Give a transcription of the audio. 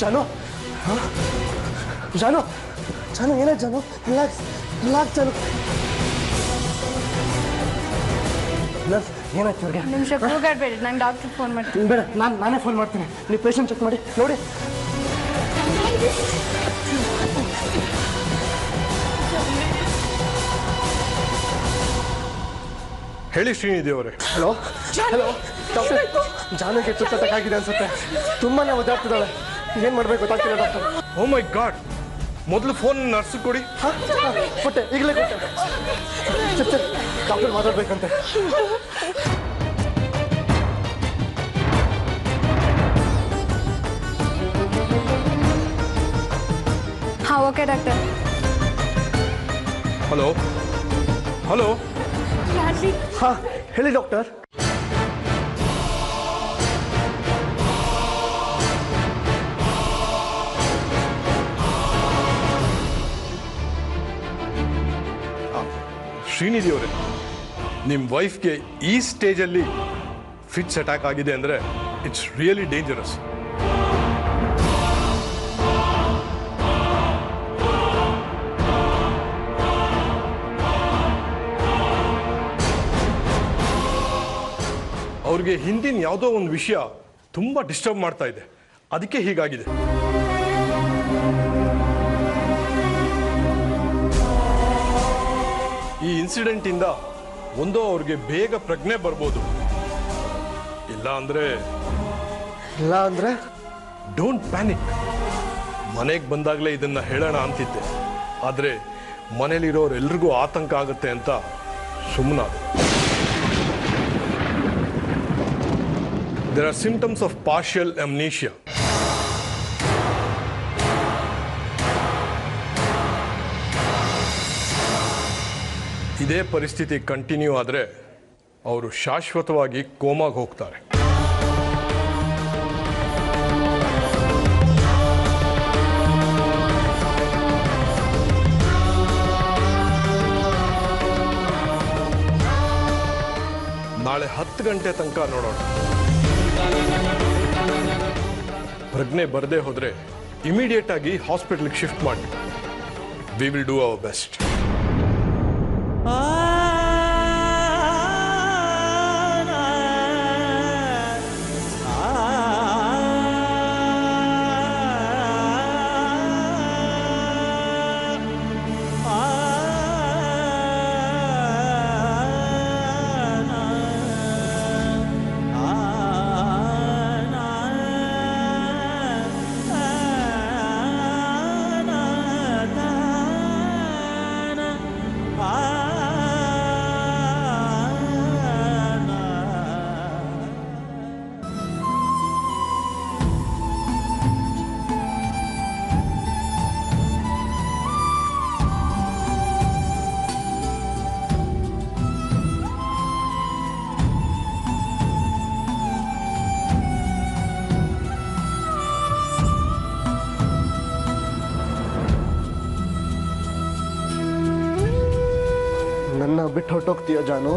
ಜಾನು ಜಾನು ಜಾನು ಏನಾಯ್ತು ಜಾನು relax relax ಜಾನು nurse ಏನಾಯ್ತು ಇವ್ರಿಗೆ ನಿಮಿಷ ಕೂಗಾಡಬೇಡಿ ನಾನು ಡಾಕ್ಟ್ರಿಗೆ ಫೋನ್ ಮಾಡ್ತೀನಿ ಬೇಡ ನಾನೇ ಫೋನ್ ಮಾಡ್ತೀನಿ ನೀವು ಪೇಷಂಟ್ ಚೆಕ್ ಮಾಡಿ ನೋಡಿ ಹೇಳಿ ಶ್ರೀನಿಧಿ ಅವರೇ. ಹಲೋ ಹಲೋ ಡಾಕ್ಟರ್ ಜಾನುಗೆ ತುತ್ತಾಗಿದೆ ಅನ್ಸುತ್ತೆ ತುಂಬಾನೇ ಒದ್ದಾಡ್ತಿದ್ದಾಳೆ ಏನು ಮಾಡಬೇಕು ಗೊತ್ತಾಗ್ತಿಲ್ಲ ಡಾಕ್ಟರ್ ಓ ಮೈ ಗಾಡ್ ಮೊದಲು ಫೋನ್ ನರ್ಸ್ ಕೊಡಿ ಕೊಟ್ಟೆ ಈಗಲೇ ಕೊಟ್ಟೆ ಡಾಕ್ಟರ್ ಮಾತಾಡ್ಬೇಕಂತೆ ಹಾಂ ಓಕೆ ಡಾಕ್ಟರ್ ಹಲೋ ಹಲೋ ಹಾಂ ಹೇಳಿ ಡಾಕ್ಟರ್ ಶ್ರೀನಿಧಿ ಅವರೇ ನಿಮ್ಮ ವೈಫ್ಗೆ ಈ ಸ್ಟೇಜಲ್ಲಿ ಫಿಟ್ಸ್ ಅಟ್ಯಾಕ್ ಆಗಿದೆ ಅಂದರೆ ಇಟ್ಸ್ ರಿಯಲಿ ಡೇಂಜರಸ್. ಅವ್ರಿಗೆ ಹಿಂದಿನ ಯಾವುದೋ ಒಂದು ವಿಷಯ ತುಂಬ ಡಿಸ್ಟರ್ಬ್ ಮಾಡ್ತಾ ಇದೆ, ಅದಕ್ಕೆ ಹೀಗಾಗಿದೆ. ಈ ಇನ್ಸಿಡೆಂಟಿಂದ ಒಂದೋ ಅವ್ರಿಗೆ ಬೇಗ ಪ್ರಜ್ಞೆ ಬರ್ಬೋದು, ಇಲ್ಲ ಅಂದ್ರೆ ಡೋಂಟ್ ಪ್ಯಾನಿಕ್. ಮನೆಗೆ ಬಂದಾಗಲೇ ಇದನ್ನ ಹೇಳೋಣ ಅಂತಿದ್ದೆ, ಆದರೆ ಮನೇಲಿರೋರೆಲ್ರಿಗೂ ಆತಂಕ ಆಗುತ್ತೆ ಅಂತ ಸುಮ್ಮನಾದ. There are symptoms of partial amnesia. ಇದೇ ಪರಿಸ್ಥಿತಿ ಕಂಟಿನ್ಯೂ ಆದರೆ ಅವರು ಶಾಶ್ವತವಾಗಿ ಕೋಮಾಗೆ ಹೋಗ್ತಾರೆ. ನಾಳೆ 10 ಗಂಟೆ ತನಕ ನೋಡೋಣ. ಪ್ರಜ್ಞೆ ಬರದೇ ಹೋದರೆ ಇಮಿಡಿಯೇಟ್ ಆಗಿ ಹಾಸ್ಪಿಟಲ್ಗೆ ಶಿಫ್ಟ್ ಮಾಡಿ. We will do our best. ನನ್ನ ಬಿಟ್ಟು ಹೊರಟೋಗ್ತೀಯ ಜಾನು?